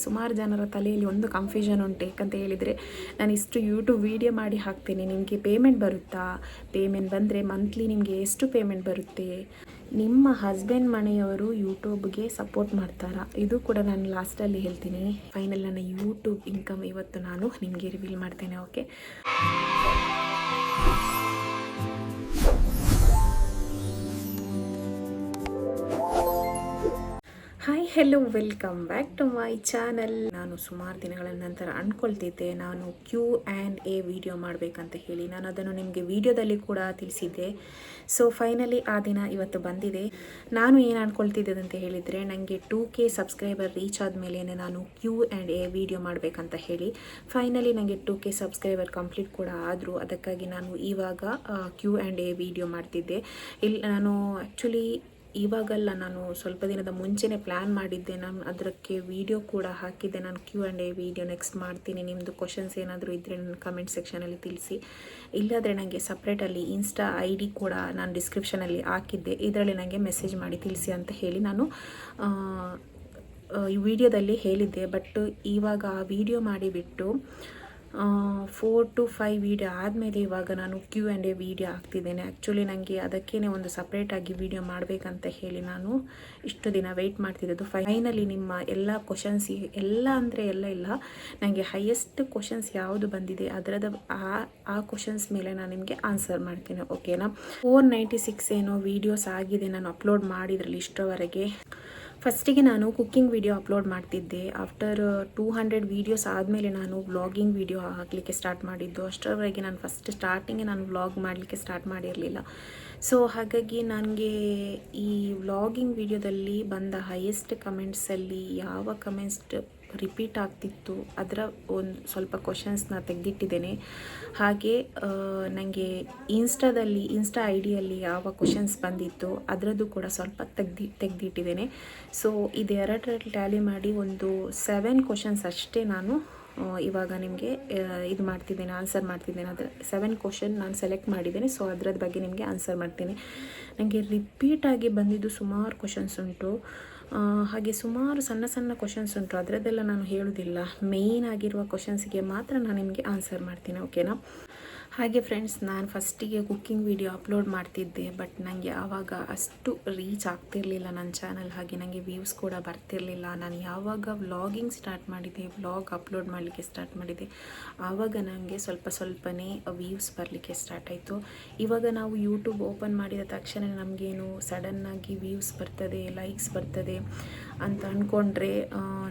ಸುಮಾರು ಜನರ ತಲೆಯಲ್ಲಿ ಒಂದು ಕನ್ಫ್ಯೂಷನ್ ಉಂಟು. ಯಾಕಂತ ಹೇಳಿದರೆ ನಾನು ಇಷ್ಟು ಯೂಟ್ಯೂಬ್ ವೀಡಿಯೋ ಮಾಡಿ ಹಾಕ್ತೇನೆ, ನಿಮಗೆ ಪೇಮೆಂಟ್ ಬರುತ್ತಾ, ಪೇಮೆಂಟ್ ಬಂದರೆ ಮಂತ್ಲಿ ನಿಮಗೆ ಎಷ್ಟು ಪೇಮೆಂಟ್ ಬರುತ್ತೆ, ನಿಮ್ಮ ಹಸ್ಬೆಂಡ್ ಮನೆಯವರು ಯೂಟ್ಯೂಬ್ಗೆ ಸಪೋರ್ಟ್ ಮಾಡ್ತಾರಾ, ಇದು ಕೂಡ ನಾನು ಲಾಸ್ಟಲ್ಲಿ ಹೇಳ್ತೀನಿ. ಫೈನಲ್ ನನ್ನ ಯೂಟ್ಯೂಬ್ ಇನ್ಕಮ್ ಇವತ್ತು ನಾನು ನಿಮಗೆ ರಿವೀಲ್ ಮಾಡ್ತೇನೆ. Okay, hi hello welcome back to my channel. ನಾನು ಸುಮಾರು ದಿನಗಳ ನಂತರ ಅಂದ್ಕೊಳ್ತಿದ್ದೆ ನಾನು Q&A ವಿಡಿಯೋ ಮಾಡಬೇಕಂತ ಹೇಳಿ. ನಾನು ಅದನ್ನು ನಿಮಗೆ ವಿಡಿಯೋದಲ್ಲಿ ಕೂಡ ತಿಳಿಸಿದ್ದೆ. ಸೊ ಫೈನಲಿ ಆ ದಿನ ಇವತ್ತು ಬಂದಿದೆ. ನಾನು ಏನು ಅಂದ್ಕೊಳ್ತಿದ್ದೆ ಅಂತ ಹೇಳಿದರೆ, ನನಗೆ 2K ಸಬ್ಸ್ಕ್ರೈಬರ್ ರೀಚ್ ಆದಮೇಲೆ ನಾನು Q&A ವಿಡಿಯೋ ಮಾಡಬೇಕಂತ ಹೇಳಿ. ಫೈನಲಿ ನನಗೆ 2K ಸಬ್ಸ್ಕ್ರೈಬರ್ ಕಂಪ್ಲೀಟ್ ಕೂಡ ಆದರು. ಅದಕ್ಕಾಗಿ ನಾನು ಇವಾಗ Q&A ವಿಡಿಯೋ ಮಾಡ್ತಿದ್ದೆ. ನಾನು ಆ್ಯಕ್ಚುಲಿ ಇವಾಗಲ್ಲ, ನಾನು ಸ್ವಲ್ಪ ದಿನದ ಮುಂಚೆನೇ ಪ್ಲ್ಯಾನ್ ಮಾಡಿದ್ದೆ. ನಾನು ಅದಕ್ಕೆ ವಿಡಿಯೋ ಕೂಡ ಹಾಕಿದ್ದೆ. ನಾನು Q&A ವಿಡಿಯೋ ನೆಕ್ಸ್ಟ್ ಮಾಡ್ತೀನಿ. ನಿಮ್ಮದು ಕ್ವಶನ್ಸ್ ಏನಾದರೂ ಇದ್ದರೆ ನನ್ನ ಕಮೆಂಟ್ ಸೆಕ್ಷನಲ್ಲಿ ತಿಳಿಸಿ. ಇಲ್ಲಾದರೆ ನನಗೆ ಸಪ್ರೇಟಲ್ಲಿ ಇನ್ಸ್ಟಾ ID ಕೂಡ ನಾನು ಡಿಸ್ಕ್ರಿಪ್ಷನಲ್ಲಿ ಹಾಕಿದ್ದೆ. ಇದರಲ್ಲಿ ನನಗೆ ಮೆಸೇಜ್ ಮಾಡಿ ತಿಳಿಸಿ ಅಂತ ಹೇಳಿ ನಾನು ಈ ವಿಡಿಯೋದಲ್ಲಿ ಹೇಳಿದ್ದೆ. ಬಟ್ ಇವಾಗ ಆ ವಿಡಿಯೋ ಮಾಡಿಬಿಟ್ಟು 4 to 5 ವೀಡಿಯೋ ಆದಮೇಲೆ ಇವಾಗ ನಾನು Q&A ವಿಡಿಯೋ ಹಾಕ್ತಿದ್ದೇನೆ. ಆ್ಯಕ್ಚುಲಿ ನನಗೆ ಅದಕ್ಕೇ ಒಂದು ಸಪ್ರೇಟಾಗಿ ವಿಡಿಯೋ ಮಾಡಬೇಕಂತ ಹೇಳಿ ನಾನು ಇಷ್ಟು ದಿನ ವೆಯ್ಟ್ ಮಾಡ್ತಿದ್ದದ್ದು. ಫೈನಲಿ ನಿಮ್ಮ ಎಲ್ಲ ಕ್ವಶನ್ಸ್, ಎಲ್ಲ ಅಂದರೆ ಎಲ್ಲ ಇಲ್ಲ, ನನಗೆ ಹೈಯೆಸ್ಟ್ ಕ್ವಶನ್ಸ್ ಯಾವುದು ಬಂದಿದೆ ಅದರದ ಆ ಕ್ವಶನ್ಸ್ ಮೇಲೆ ನಾನು ನಿಮಗೆ ಆನ್ಸರ್ ಮಾಡ್ತೀನಿ. ಓಕೆನಾ? 496 ಏನೋ ವೀಡಿಯೋಸ್ ಆಗಿದೆ ನಾನು ಅಪ್ಲೋಡ್ ಮಾಡಿದ್ರಲ್ಲಿ ಇಷ್ಟರವರೆಗೆ. ಫಸ್ಟಿಗೆ ನಾನು ಕುಕ್ಕಿಂಗ್ ವಿಡಿಯೋ ಅಪ್ಲೋಡ್ ಮಾಡ್ತಿದ್ದೆ. ಆಫ್ಟರ್ 200 ವೀಡಿಯೋಸ್ ಆದಮೇಲೆ ನಾನು ವ್ಲಾಗಿಂಗ್ ವಿಡಿಯೋ ಹಾಕಲಿಕ್ಕೆ ಸ್ಟಾರ್ಟ್ ಮಾಡಿದ್ದು. ಅಷ್ಟರವರೆಗೆ ನಾನು ಸ್ಟಾರ್ಟಿಂಗೆ ನಾನು ವ್ಲಾಗ್ ಮಾಡಲಿಕ್ಕೆ ಸ್ಟಾರ್ಟ್ ಮಾಡಿರಲಿಲ್ಲ. ಸೊ ಹಾಗಾಗಿ ನನಗೆ ಈ ವ್ಲಾಗಿಂಗ್ ವಿಡಿಯೋದಲ್ಲಿ ಬಂದ ಹೈಯೆಸ್ಟ್ ಕಮೆಂಟ್ಸಲ್ಲಿ ಯಾವ ಕಮೆಂಟ್ಸ್ ರಿಪೀಟ್ ಆಗ್ತಿತ್ತು ಅದರ ಒಂದು ಸ್ವಲ್ಪ ಕ್ವಶನ್ಸ್ನ ತೆಗೆದಿಟ್ಟಿದ್ದೇನೆ. ಹಾಗೆ ನನಗೆ ಇನ್ಸ್ಟಾ ಐಡಿಯಲ್ಲಿ ಯಾವ ಕ್ವಶನ್ಸ್ ಬಂದಿತ್ತು ಅದರದ್ದು ಕೂಡ ಸ್ವಲ್ಪ ತೆಗೆದಿಟ್ಟಿದ್ದೇನೆ. ಸೊ ಇದೆರಡರಲ್ಲಿ ಟ್ಯಾಲಿ ಮಾಡಿ ಒಂದು 7 ಕ್ವಶನ್ಸ್ ಅಷ್ಟೇ ನಾನು ಇವಾಗ ನಿಮಗೆ ಇದು ಮಾಡ್ತಿದ್ದೇನೆ, ಆನ್ಸರ್ ಮಾಡ್ತಿದ್ದೇನೆ. ಅದರ 7 ಕ್ವಶನ್ ನಾನು ಸೆಲೆಕ್ಟ್ ಮಾಡಿದ್ದೇನೆ. ಸೊ ಅದರದ ಬಗ್ಗೆ ನಿಮಗೆ ಆನ್ಸರ್ ಮಾಡ್ತೀನಿ. ನನಗೆ ರಿಪೀಟಾಗಿ ಬಂದಿದ್ದು ಸುಮಾರು ಕ್ವಶನ್ಸ್ ಉಂಟು. ಹಾಗೆ ಸುಮಾರು ಸಣ್ಣ ಸಣ್ಣ ಕ್ವಶನ್ಸ್ ಉಂಟು, ಅದರದ್ದೆಲ್ಲ ನಾನು ಹೇಳೋದಿಲ್ಲ. ಮೇಯ್ನ್ ಆಗಿರುವ ಕ್ವಶನ್ಸಿಗೆ ಮಾತ್ರ ನಾನು ನಿಮಗೆ ಆನ್ಸರ್ ಮಾಡ್ತೀನಿ. ಓಕೆನಾ? ಹಾಗೆ ಫ್ರೆಂಡ್ಸ್, ನಾನು ಫಸ್ಟಿಗೆ ಕುಕ್ಕಿಂಗ್ ವಿಡಿಯೋ ಅಪ್ಲೋಡ್ ಮಾಡ್ತಿದ್ದೆ. ಬಟ್ ನನಗೆ ಆವಾಗ ಅಷ್ಟು ರೀಚ್ ಆಗ್ತಿರಲಿಲ್ಲ ನನ್ನ ಚಾನಲ್. ಹಾಗೆ ನನಗೆ ವ್ಯೂಸ್ ಕೂಡ ಬರ್ತಿರಲಿಲ್ಲ. ನಾನು ಯಾವಾಗ ವ್ಲಾಗಿಂಗ್ ಸ್ಟಾರ್ಟ್ ಮಾಡಿದೆ, ವ್ಲಾಗ್ ಅಪ್ಲೋಡ್ ಮಾಡಲಿಕ್ಕೆ ಸ್ಟಾರ್ಟ್ ಮಾಡಿದೆ, ಆವಾಗ ನನಗೆ ಸ್ವಲ್ಪನೇ ವ್ಯೂಸ್ ಬರಲಿಕ್ಕೆ ಸ್ಟಾರ್ಟ್ ಆಯಿತು. ಇವಾಗ ನಾವು ಯೂಟ್ಯೂಬ್ ಓಪನ್ ಮಾಡಿದ ತಕ್ಷಣ ನಮಗೇನು ಸಡನ್ನಾಗಿ ವ್ಯೂಸ್ ಬರ್ತದೆ, ಲೈಕ್ಸ್ ಬರ್ತದೆ ಅಂತ ಅಂದ್ಕೊಂಡ್ರೆ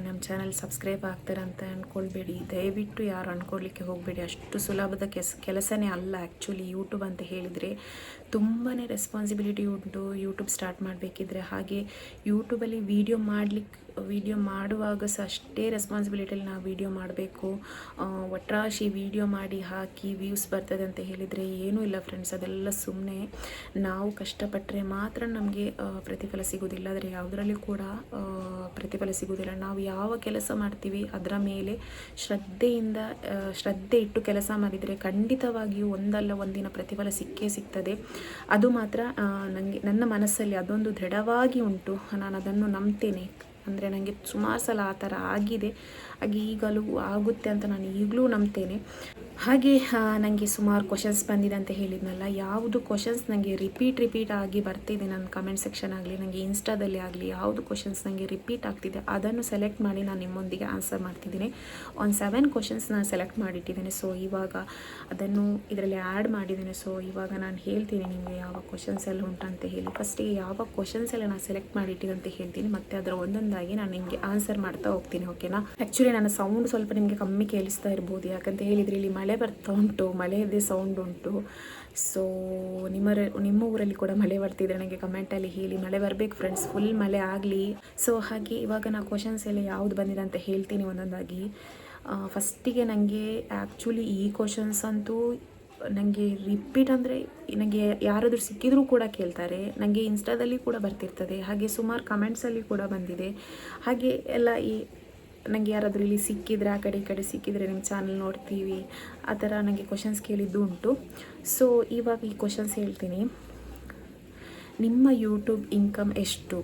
ನಮ್ಮ ಚಾನಲ್ ಸಬ್ಸ್ಕ್ರೈಬ್ ಆಗ್ತಾರೆ ಅಂತ ಅಂದ್ಕೊಳ್ಬೇಡಿ. ದಯವಿಟ್ಟು ಯಾರು ಅಂದ್ಕೊಳ್ಲಿಕ್ಕೆ ಹೋಗಬೇಡಿ. ಅಷ್ಟು ಸುಲಭದ ಕೆಲಸನೇ ಅಲ್ಲ. ಆ್ಯಕ್ಚುಲಿ ಯೂಟ್ಯೂಬ್ ಅಂತ ಹೇಳಿದರೆ ತುಂಬಾ ರೆಸ್ಪಾನ್ಸಿಬಿಲಿಟಿ ಉಂಟು ಯೂಟ್ಯೂಬ್ ಸ್ಟಾರ್ಟ್ ಮಾಡಬೇಕಿದ್ರೆ. ಹಾಗೆ ಯೂಟ್ಯೂಬಲ್ಲಿ ವಿಡಿಯೋ ಮಾಡುವಾಗ ಸಹ ಅಷ್ಟೇ ರೆಸ್ಪಾನ್ಸಿಬಿಲಿಟಿಯಲ್ಲಿ ನಾವು ವಿಡಿಯೋ ಮಾಡಬೇಕು. ಒಟ್ರಾಶಿ ವಿಡಿಯೋ ಮಾಡಿ ಹಾಕಿ ವ್ಯೂಸ್ ಬರ್ತದೆ ಅಂತ ಹೇಳಿದರೆ ಏನೂ ಇಲ್ಲ ಫ್ರೆಂಡ್ಸ್. ಅದೆಲ್ಲ ಸುಮ್ಮನೆ. ನಾವು ಕಷ್ಟಪಟ್ಟರೆ ಮಾತ್ರ ನಮಗೆ ಪ್ರತಿಫಲ ಸಿಗೋದಿಲ್ಲ. ಆದರೆ ಯಾವುದರಲ್ಲಿ ಕೂಡ ಪ್ರತಿಫಲ ಸಿಗೋದಿಲ್ಲ. ನಾವು ಯಾವ ಕೆಲಸ ಮಾಡ್ತೀವಿ ಅದರ ಮೇಲೆ ಶ್ರದ್ಧೆ ಇಟ್ಟು ಕೆಲಸ ಮಾಡಿದರೆ ಖಂಡಿತವಾಗಿಯೂ ಒಂದಲ್ಲ ಒಂದಿನ ಪ್ರತಿಫಲ ಸಿಕ್ಕೇ ಸಿಗ್ತದೆ. ಅದು ಮಾತ್ರ ನನ್ನ ಮನಸ್ಸಲ್ಲಿ ಅದೊಂದು ದೃಢವಾಗಿ ಉಂಟು. ನಾನು ಅದನ್ನು ನಂಬ್ತೇನೆ. ಅಂದರೆ ನನಗೆ ಸುಮಾರು ಸಲ ಆ ಥರ ಆಗಿದೆ, ಹಾಗೆ ಈಗಲೂ ಆಗುತ್ತೆ ಅಂತ ನಾನು ಈಗಲೂ ನಂಬ್ತೇನೆ. ಹಾಗೆ ನನಗೆ ಸುಮಾರು ಕ್ವಶನ್ಸ್ ಬಂದಿದೆ ಅಂತ ಹೇಳಿದ್ನಲ್ಲ, ಯಾವುದು ಕ್ವಶನ್ಸ್ ನನಗೆ ರಿಪೀಟ್ ಆಗಿ ಬರ್ತಿದೆ ನನ್ನ ಕಮೆಂಟ್ ಸೆಕ್ಷನ್ ಆಗಲಿ, ನನಗೆ ಇನ್ಸ್ಟಾದಲ್ಲಿ ಆಗಲಿ, ಯಾವುದು ಕ್ವಶನ್ಸ್ ನನಗೆ ರಿಪೀಟ್ ಆಗ್ತಿದೆ ಅದನ್ನು ಸೆಲೆಕ್ಟ್ ಮಾಡಿ ನಾನು ನಿಮ್ಮೊಂದಿಗೆ ಆನ್ಸರ್ ಮಾಡ್ತಿದ್ದೀನಿ. ಒಂದು 7 ಕ್ವಶನ್ಸ್ ನಾನು ಸೆಲೆಕ್ಟ್ ಮಾಡಿಟ್ಟಿದ್ದೇನೆ. ಸೊ ಇವಾಗ ಅದನ್ನು ಇದರಲ್ಲಿ ಆ್ಯಡ್ ಮಾಡಿದ್ದೇನೆ. ಸೊ ಇವಾಗ ನಾನು ಹೇಳ್ತೀನಿ ನಿಮಗೆ ಯಾವ ಕ್ವಶನ್ಸ್ ಎಲ್ಲ ಉಂಟಂತ ಹೇಳಿ. ಫಸ್ಟಿಗೆ ಯಾವ ಕ್ವಶನ್ಸ್ ಎಲ್ಲ ನಾನು ಸೆಲೆಕ್ಟ್ ಮಾಡಿಟ್ಟಿದೆ ಅಂತ ಹೇಳ್ತೀನಿ, ಮತ್ತು ಅದರ ಒಂದೊಂದಾಗಿ ನಾನು ನಿಮಗೆ ಆನ್ಸರ್ ಮಾಡ್ತಾ ಹೋಗ್ತೀನಿ. ಓಕೆನಾ? ಆ್ಯಕ್ಚುಲಿ ನನ್ನ ಸೌಂಡ್ ಸ್ವಲ್ಪ ನಿಮಗೆ ಕಮ್ಮಿ ಕೇಳಿಸ್ತಾ ಇರ್ಬೋದು. ಯಾಕಂತ ಹೇಳಿದರೆ ಇಲ್ಲಿ ಮಳೆ ಬರ್ತಾ ಉಂಟು, ಮಳೆಯದೇ ಸೌಂಡ್ ಉಂಟು. ಸೊ ನಿಮ್ಮ ಊರಲ್ಲಿ ಕೂಡ ಮಳೆ ಬರ್ತಿದ್ರೆ ನನಗೆ ಕಮೆಂಟಲ್ಲಿ ಹೇಳಿ. ಮಳೆ ಬರಬೇಕು ಫ್ರೆಂಡ್ಸ್, ಫುಲ್ ಮಳೆ ಆಗಲಿ. ಸೊ ಹಾಗೆ ಇವಾಗ ನಾನು ಕ್ವಶನ್ಸ್ ಎಲ್ಲ ಯಾವುದು ಬಂದಿದೆ ಅಂತ ಹೇಳ್ತೀನಿ ಒಂದೊಂದಾಗಿ. ಫಸ್ಟಿಗೆ ನನಗೆ ಆ್ಯಕ್ಚುಲಿ ಈ ಕ್ವಶನ್ಸ್ ಅಂತೂ ನನಗೆ ರಿಪೀಟ್ ಅಂದರೆ ನನಗೆ ಯಾರಾದರೂ ಸಿಕ್ಕಿದರೂ ಕೂಡ ಕೇಳ್ತಾರೆ. ನನಗೆ ಇನ್ಸ್ಟಾದಲ್ಲಿ ಕೂಡ ಬರ್ತಿರ್ತದೆ, ಹಾಗೆ ಸುಮಾರು ಕಮೆಂಟ್ಸಲ್ಲಿ ಕೂಡ ಬಂದಿದೆ. ಹಾಗೆ ಎಲ್ಲ ನನಗೆ ಯಾರಾದರೂ ಇಲ್ಲಿ ಸಿಕ್ಕಿದರೆ, ಆ ಕಡೆ ಈ ಕಡೆ ಸಿಕ್ಕಿದರೆ ನಿಮ್ಮ ಚಾನಲ್ ನೋಡ್ತೀವಿ, ಆ ಥರ ನನಗೆ ಕ್ವಶನ್ಸ್ ಕೇಳಿದ್ದು ಉಂಟು. ಸೊ ಇವಾಗ ಈ ಕ್ವಶನ್ಸ್ ಹೇಳ್ತೀನಿ. ನಿಮ್ಮ ಯೂಟ್ಯೂಬ್ ಇನ್ಕಮ್ ಎಷ್ಟು?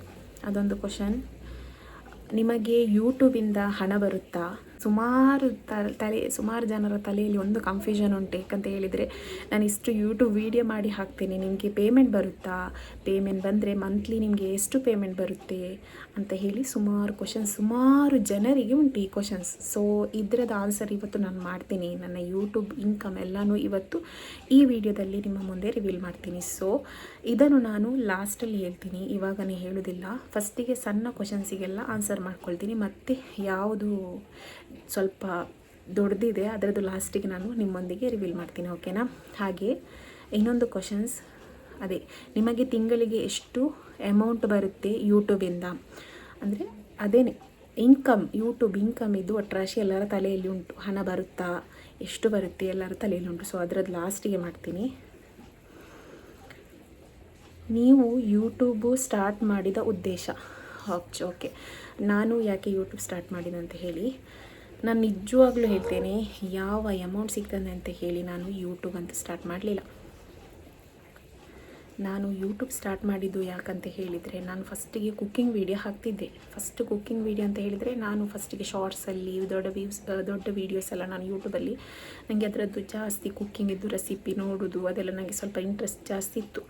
ಅದೊಂದು ಕ್ವಶನ್. ನಿಮಗೆ ಯೂಟ್ಯೂಬಿಂದ ಹಣ ಬರುತ್ತಾ? ಸುಮಾರು ಜನರ ತಲೆಯಲ್ಲಿ ಒಂದು ಕನ್ಫ್ಯೂಷನ್ ಉಂಟು. ಯಾಕಂತ ಹೇಳಿದರೆ ನಾನು ಇಷ್ಟು ಯೂಟ್ಯೂಬ್ ವೀಡಿಯೋ ಮಾಡಿ ಹಾಕ್ತೇನೆ, ನಿಮಗೆ ಪೇಮೆಂಟ್ ಬರುತ್ತಾ, ಪೇಮೆಂಟ್ ಬಂದರೆ ಮಂತ್ಲಿ ನಿಮಗೆ ಎಷ್ಟು ಪೇಮೆಂಟ್ ಬರುತ್ತೆ ಅಂತ ಹೇಳಿ ಸುಮಾರು ಜನರಿಗೆ ಉಂಟು ಈ ಕ್ವಶನ್ಸ್. ಸೊ ಇದರದ ಆನ್ಸರ್ ಇವತ್ತು ನಾನು ಮಾಡ್ತೀನಿ. ನನ್ನ ಯೂಟ್ಯೂಬ್ ಇನ್ಕಮ್ ಎಲ್ಲನೂ ಇವತ್ತು ಈ ವಿಡಿಯೋದಲ್ಲಿ ನಿಮ್ಮ ಮುಂದೆ ರಿವೀಲ್ ಮಾಡ್ತೀನಿ. ಸೊ ಇದನ್ನು ನಾನು ಲಾಸ್ಟಲ್ಲಿ ಹೇಳ್ತೀನಿ, ಇವಾಗನೇ ಹೇಳೋದಿಲ್ಲ. ಫಸ್ಟಿಗೆ ಸಣ್ಣ ಕ್ವಶನ್ಸಿಗೆಲ್ಲ ಆನ್ಸರ್ ಮಾಡ್ಕೊಳ್ತೀನಿ, ಮತ್ತು ಯಾವುದು ಸ್ವಲ್ಪ ದೊಡ್ಡದಿದೆ ಅದರದ್ದು ಲಾಸ್ಟಿಗೆ ನಾನು ನಿಮ್ಮೊಂದಿಗೆ ರಿವೀಲ್ ಮಾಡ್ತೀನಿ, ಓಕೆನಾ? ಹಾಗೆ ಇನ್ನೊಂದು ಕ್ವಶನ್ಸ್, ಅದೇ ನಿಮಗೆ ತಿಂಗಳಿಗೆ ಎಷ್ಟು ಅಮೌಂಟ್ ಬರುತ್ತೆ ಯೂಟ್ಯೂಬಿಂದ, ಅಂದರೆ ಅದೇನೇ ಯೂಟ್ಯೂಬ್ ಇನ್ಕಮ್ ಇದು ಒಟ್ಟರಾಶಿ ಎಲ್ಲರ ತಲೆಯಲ್ಲಿ ಉಂಟು. ಹಣ ಬರುತ್ತಾ, ಎಷ್ಟು ಬರುತ್ತೆ ಎಲ್ಲರ ತಲೆಯಲ್ಲಿ ಉಂಟು. ಸೊ ಅದರದ್ದು ಲಾಸ್ಟಿಗೆ ಮಾಡ್ತೀನಿ. ನೀವು ಯೂಟ್ಯೂಬು ಸ್ಟಾರ್ಟ್ ಮಾಡಿದ ಉದ್ದೇಶ? ಓಕೆ, ನಾನು ಯಾಕೆ ಯೂಟ್ಯೂಬ್ ಸ್ಟಾರ್ಟ್ ಮಾಡಿದೆ ಅಂತ ಹೇಳಿ, ನಾನು ನಿಜವಾಗ್ಲೂ ಹೇಳ್ತೇನೆ, ಯಾವ ಅಮೌಂಟ್ ಸಿಗ್ತದೆ ಅಂತ ಹೇಳಿ ನಾನು ಯೂಟ್ಯೂಬ್ ಅಂತ ಸ್ಟಾರ್ಟ್ ಮಾಡಲಿಲ್ಲ. ನಾನು ಯೂಟ್ಯೂಬ್ ಸ್ಟಾರ್ಟ್ ಮಾಡಿದ್ದು ಯಾಕಂತ ಹೇಳಿದರೆ, ನಾನು ಫಸ್ಟಿಗೆ ಕುಕ್ಕಿಂಗ್ ವೀಡಿಯೋ ಹಾಕ್ತಿದ್ದೆ. ಕುಕ್ಕಿಂಗ್ ವೀಡಿಯೋ ಅಂತ ಹೇಳಿದರೆ ನಾನು ಫಸ್ಟಿಗೆ ಶಾರ್ಟ್ಸಲ್ಲಿ ದೊಡ್ಡ ವೀಡಿಯೋಸ್ ಎಲ್ಲ ನಾನು ಯೂಟ್ಯೂಬಲ್ಲಿ, ನನಗೆ ಅದರದ್ದು ಜಾಸ್ತಿ ಕುಕ್ಕಿಂಗಿದ್ದು ರೆಸಿಪಿ ನೋಡೋದು ಅದೆಲ್ಲ ನನಗೆ ಸ್ವಲ್ಪ ಇಂಟ್ರೆಸ್ಟ್ ಜಾಸ್ತಿ ಇತ್ತು.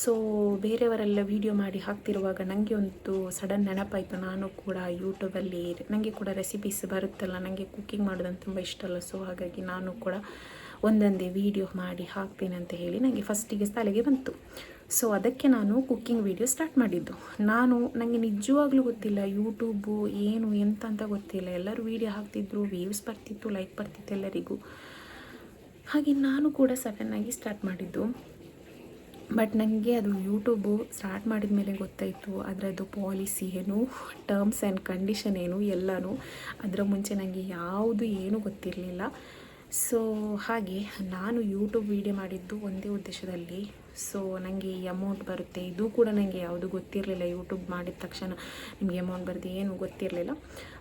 ಸೊ ಬೇರೆಯವರೆಲ್ಲ ವೀಡಿಯೋ ಮಾಡಿ ಹಾಕ್ತಿರುವಾಗ ನನಗೆ ಒಂದು ಸಡನ್ ನೆನಪಾಯಿತು, ನಾನು ಕೂಡ ಯೂಟ್ಯೂಬಲ್ಲಿ ನನಗೆ ಕೂಡ ರೆಸಿಪೀಸ್ ಬರುತ್ತಲ್ಲ, ನನಗೆ ಕುಕ್ಕಿಂಗ್ ಮಾಡೋದಂತ ತುಂಬ ಇಷ್ಟ ಅಲ್ಲ. ಸೊ ಹಾಗಾಗಿ ನಾನು ಕೂಡ ಒಂದೊಂದೇ ವೀಡಿಯೋ ಮಾಡಿ ಹಾಕ್ತೇನೆ ಅಂತ ಹೇಳಿ ನನಗೆ ಫಸ್ಟಿಗೆ ತಲೆಗೆ ಬಂತು. ಸೊ ಅದಕ್ಕೆ ನಾನು ಕುಕ್ಕಿಂಗ್ ವೀಡಿಯೋ ಸ್ಟಾರ್ಟ್ ಮಾಡಿದ್ದು. ನನಗೆ ನಿಜವಾಗ್ಲೂ ಗೊತ್ತಿಲ್ಲ ಯೂಟ್ಯೂಬು ಏನು ಎಂತ ಅಂತ ಗೊತ್ತಿಲ್ಲ. ಎಲ್ಲರೂ ವೀಡಿಯೋ ಹಾಕ್ತಿದ್ರು, ವ್ಯೂಸ್ ಬರ್ತಿತ್ತು, ಲೈಕ್ ಬರ್ತಿತ್ತು ಎಲ್ಲರಿಗೂ. ಹಾಗೆ ನಾನು ಕೂಡ ಸಡನ್ನಾಗಿ ಸ್ಟಾರ್ಟ್ ಮಾಡಿದ್ದು. ಬಟ್ ನನಗೆ ಅದು ಯೂಟ್ಯೂಬು ಸ್ಟಾರ್ಟ್ ಮಾಡಿದ ಮೇಲೆ ಗೊತ್ತಾಯಿತು ಅದರದ್ದು ಪಾಲಿಸಿ ಏನು, ಟರ್ಮ್ಸ್ ಆ್ಯಂಡ್ ಕಂಡೀಷನ್ ಏನು ಎಲ್ಲನೂ. ಅದರ ಮುಂಚೆ ನನಗೆ ಯಾವುದು ಏನೂ ಗೊತ್ತಿರಲಿಲ್ಲ. ಸೊ ಹಾಗೆ ನಾನು ಯೂಟ್ಯೂಬ್ ವೀಡಿಯೋ ಮಾಡಿದ್ದು ಒಂದೇ ಉದ್ದೇಶದಲ್ಲಿ. ಸೊ ನನಗೆ ಈ ಅಮೌಂಟ್ ಬರುತ್ತೆ ಇದು ಕೂಡ ನನಗೆ ಯಾವುದು ಗೊತ್ತಿರಲಿಲ್ಲ. ಯೂಟ್ಯೂಬ್ ಮಾಡಿದ ತಕ್ಷಣ ನಿಮಗೆ ಅಮೌಂಟ್ ಬರುತ್ತೆ ಏನೂ ಗೊತ್ತಿರಲಿಲ್ಲ.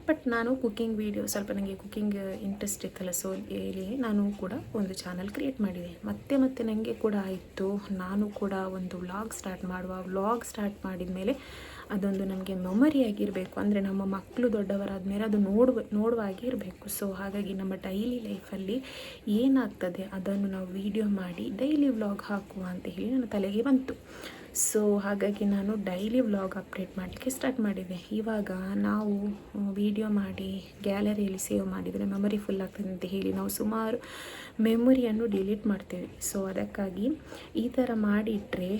ಬಟ್ ನಾನು ಕುಕ್ಕಿಂಗ್ ವೀಡಿಯೋ ಸ್ವಲ್ಪ ನನಗೆ ಕುಕ್ಕಿಂಗ್ ಇಂಟ್ರೆಸ್ಟ್ ಇತ್ತಲ್ಲ, ಸೊ ಹೇಳಿ ನಾನು ಕೂಡ ಒಂದು ಚಾನಲ್ ಕ್ರಿಯೇಟ್ ಮಾಡಿದೆ. ಮತ್ತೆ ನನಗೆ ಕೂಡ ಆಯಿತು, ನಾನು ಕೂಡ ಒಂದು ವ್ಲಾಗ್ ಸ್ಟಾರ್ಟ್ ಮಾಡಿದ ಮೇಲೆ ಅದೊಂದು ನಮಗೆ ಮೆಮೊರಿಯಾಗಿರಬೇಕು. ಅಂದರೆ ನಮ್ಮ ಮಕ್ಕಳು ದೊಡ್ಡವರಾದ ಮೇಲೆ ಅದು ನೋಡುವಾಗೆ ಇರಬೇಕು. ಸೊ ಹಾಗಾಗಿ ನಮ್ಮ ಡೈಲಿ ಲೈಫಲ್ಲಿ ಏನಾಗ್ತದೆ ಅದನ್ನು ನಾವು ವೀಡಿಯೋ ಮಾಡಿ ಡೈಲಿ ವ್ಲಾಗ್ ಹಾಕುವ ಅಂತ ಹೇಳಿ ನನ್ನ ತಲೆಗೆ ಬಂತು. ಸೊ ಹಾಗಾಗಿ ನಾನು ಡೈಲಿ ವ್ಲಾಗ್ ಅಪ್ಡೇಟ್ ಮಾಡಲಿಕ್ಕೆ ಸ್ಟಾರ್ಟ್ ಮಾಡಿದೆ. ಇವಾಗ ನಾವು ವೀಡಿಯೋ ಮಾಡಿ ಗ್ಯಾಲರಿಯಲ್ಲಿ ಸೇವ್ ಮಾಡಿದರೆ ಮೆಮೊರಿ ಫುಲ್ ಆಗ್ತದೆ ಅಂತ ಹೇಳಿ ನಾವು ಸುಮಾರು ಮೆಮೊರಿಯನ್ನು ಡಿಲೀಟ್ ಮಾಡ್ತೇವೆ. ಸೊ ಅದಕ್ಕಾಗಿ ಈ ಥರ ಮಾಡಿಟ್ರೆ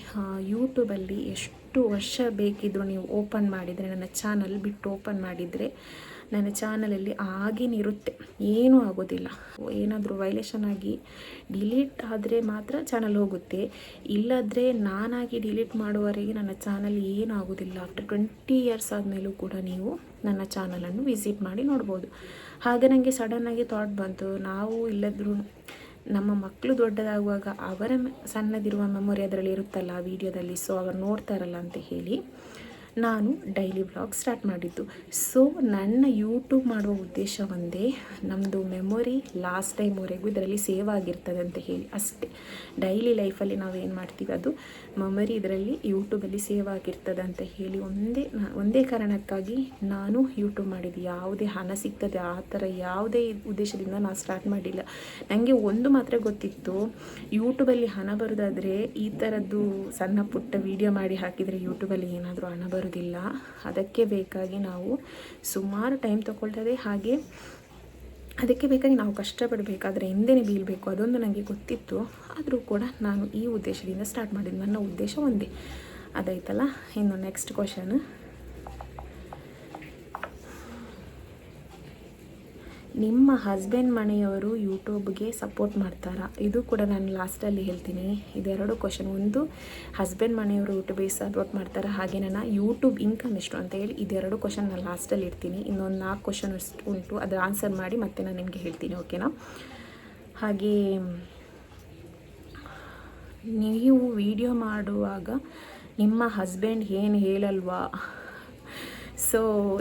ಯೂಟ್ಯೂಬಲ್ಲಿ ಎಷ್ಟು ವರ್ಷ ಬೇಕಿದ್ದರೂ ನೀವು ಓಪನ್ ಮಾಡಿದರೆ, ನನ್ನ ಚಾನಲ್ ಬಿಟ್ಟು ಓಪನ್ ಮಾಡಿದರೆ ನನ್ನ ಚಾನಲಲ್ಲಿ ಹಾಗೇನಿರುತ್ತೆ, ಏನೂ ಆಗೋದಿಲ್ಲ. ಏನಾದರೂ ವೈಲೇಷನ್ ಆಗಿ ಡಿಲೀಟ್ ಆದರೆ ಮಾತ್ರ ಚಾನಲ್ ಹೋಗುತ್ತೆ, ಇಲ್ಲದ್ರೆ ನಾನಾಗಿ ಡಿಲೀಟ್ ಮಾಡುವವರೆಗೆ ನನ್ನ ಚಾನಲ್ ಏನೂ ಆಗೋದಿಲ್ಲ. ಆಫ್ಟರ್ 20 ಇಯರ್ಸ್ ಆದಮೇಲೂ ಕೂಡ ನೀವು ನನ್ನ ಚಾನಲನ್ನು ವಿಸಿಟ್ ಮಾಡಿ ನೋಡ್ಬೋದು. ಹಾಗೆ ನನಗೆ ಸಡನ್ನಾಗಿ ಥಾಟ್ ಬಂತು, ನಾವು ಇಲ್ಲದ್ರೂ ನಮ್ಮ ಮಕ್ಕಳು ದೊಡ್ಡದಾಗುವಾಗ ಅವರ ಸಣ್ಣದಿರುವ ಮೆಮೊರಿ ಅದರಲ್ಲಿ ಇರುತ್ತಲ್ಲ ಆ ವಿಡಿಯೋದಲ್ಲಿ, ಸೊ ಅವರು ನೋಡ್ತಾರಲ್ಲ ಅಂತ ಹೇಳಿ ನಾನು ಡೈಲಿ ವ್ಲಾಗ್ ಸ್ಟಾರ್ಟ್ ಮಾಡಿದ್ದು. ಸೊ ನನ್ನ ಯೂಟ್ಯೂಬ್ ಮಾಡುವ ಉದ್ದೇಶ ಒಂದೇ, ನಮ್ಮದು ಮೆಮೊರಿ ಲಾಸ್ಟ್ ಟೈಮ್ವರೆಗೂ ಇದರಲ್ಲಿ ಸೇವ್ ಆಗಿರ್ತದೆ ಅಂತ ಹೇಳಿ ಅಷ್ಟೇ. ಡೈಲಿ ಲೈಫಲ್ಲಿ ನಾವು ಏನು ಮಾಡ್ತೀವಿ ಅದು ಮೆಮೊರಿ ಇದರಲ್ಲಿ ಯೂಟ್ಯೂಬಲ್ಲಿ ಸೇವ್ ಆಗಿರ್ತದೆ ಅಂತ ಹೇಳಿ ಒಂದೇ ಕಾರಣಕ್ಕಾಗಿ ನಾನು ಯೂಟ್ಯೂಬ್ ಮಾಡಿದ್ದು. ಯಾವುದೇ ಹಣ ಸಿಗ್ತದೆ ಆ ಥರ ಯಾವುದೇ ಉದ್ದೇಶದಿಂದ ನಾನು ಸ್ಟಾರ್ಟ್ ಮಾಡಿಲ್ಲ. ನನಗೆ ಒಂದು ಮಾತ್ರ ಗೊತ್ತಿತ್ತು, ಯೂಟ್ಯೂಬಲ್ಲಿ ಹಣ ಬರೋದಾದರೆ ಈ ಥರದ್ದು ಸಣ್ಣ ಪುಟ್ಟ ವೀಡಿಯೋ ಮಾಡಿ ಹಾಕಿದರೆ ಯೂಟ್ಯೂಬಲ್ಲಿ ಏನಾದರೂ ಹಣ ಬರೋದಿಲ್ಲ. ಅದಕ್ಕೆ ಬೇಕಾಗಿ ನಾವು ಸುಮಾರು ಟೈಮ್ ತಗೊಳ್ತದೆ, ಹಾಗೆ ಅದಕ್ಕೆ ಬೇಕಾಗಿ ನಾವು ಕಷ್ಟಪಡಬೇಕಾದ್ರೆ ಹಿಂದೆನೇ ಬೀಳಬೇಕು, ಅದೊಂದು ನನಗೆ ಗೊತ್ತಿತ್ತು. ಆದರೂ ಕೂಡ ನಾನು ಈ ಉದ್ದೇಶದಿಂದ ಸ್ಟಾರ್ಟ್ ಮಾಡಿದ್ದು. ನನ್ನ ಉದ್ದೇಶ ಒಂದೇ, ಅದಾಯ್ತಲ್ಲ. ಇನ್ನು ನೆಕ್ಸ್ಟ್ ಕ್ವಶನ್, ನಿಮ್ಮ ಹಸ್ಬೆಂಡ್ ಮನೆಯವರು ಯೂಟ್ಯೂಬ್ಗೆ ಸಪೋರ್ಟ್ ಮಾಡ್ತಾರಾ? ಇದು ಕೂಡ ನಾನು ಲಾಸ್ಟಲ್ಲಿ ಹೇಳ್ತೀನಿ. ಇದೆರಡು ಕ್ವಶನ್, ಒಂದು ಹಸ್ಬೆಂಡ್ ಮನೆಯವರು ಯೂಟ್ಯೂಬಿಗೆ ಸಪೋರ್ಟ್ ಮಾಡ್ತಾರೆ, ಹಾಗೆ ನನ್ನ ಯೂಟ್ಯೂಬ್ ಇನ್ಕಮ್ ಎಷ್ಟು ಅಂತ ಹೇಳಿ ಇದೆರಡು ಕ್ವಶನ್ ನಾನು ಲಾಸ್ಟಲ್ಲಿ ಇಡ್ತೀನಿ. ಇನ್ನೊಂದು 4 ಕ್ವಶನ್ ಉಂಟು, ಅದರ ಆನ್ಸರ್ ಮಾಡಿ ಮತ್ತೆ ನಾನು ನಿಮಗೆ ಹೇಳ್ತೀನಿ, ಓಕೆನಾ? ಹಾಗೆ ನೀವು ವಿಡಿಯೋ ಮಾಡುವಾಗ ನಿಮ್ಮ ಹಸ್ಬೆಂಡ್ ಏನು ಹೇಳಲ್ವಾ? ಸೊ